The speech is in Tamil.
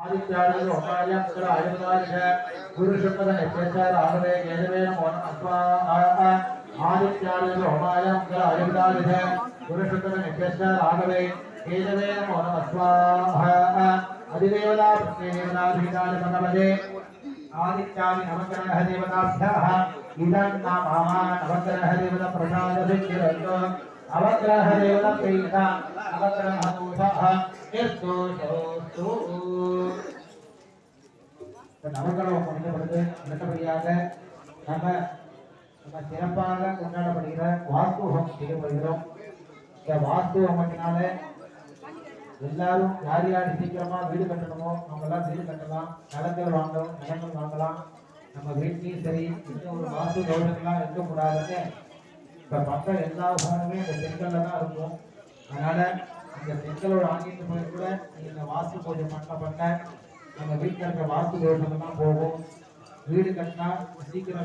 ஆதித்யானது ஒன்றாயிரத்துல அழுதாரிக குரு சுக்கர நட்சத்திர ஆகவே கேதவேன அஸ்வா ஆதித்யானது ஒன்றாயிரத்துல அழுதாரிக குரு சுக்கர நட்சத்திர ஆகவே கேதவேன அஸ்வா அதிதேவதா பிரத்யேவதாதிகார பகவதே आदित्यादि नवग्रह देवताभ्यः इदं नामामा नवग्रह देवता प्रसाद सिद्धिरतो अवग्रह देवता प्रीता अवग्रह दोषः निर्दोषोस्तु நவகிரகம் முடிந்தபொழுது அடுத்தபடியாக நம்ம சிறப்பாக கொண்டாடப்படுகிற வாஸ்து ஹோமம் செய்யப்படுகிறோம். இந்த வாஸ்து ஹோமத்தினால எல்லாரும் யார் யார் சீக்கிரமா வீடு கட்டணுமோ அவங்க எல்லாம் வீடு கட்டலாம், நிலங்கள் வாங்கலாம், நிலங்கள் வாங்கலாம். நம்ம வீட்லையும் சரி இன்னும் ஒரு வாஸ்து தோஷங்கள்லாம் இருக்கக்கூடாதுன்னு இப்ப மற்ற எல்லா ஹோமுமே இந்த பெண்கள்ல தான் இருக்கும். அதனால இந்த பெண்களோட ஆங்கிட்டு போய் கூட இந்த வாஸ்து பூஜை பண்ண நம்ம வீட்டில் இருக்கிற வாஸ்து தோஷங்கள்லாம் போகும். வீடு கட்டினா சீக்கிரம்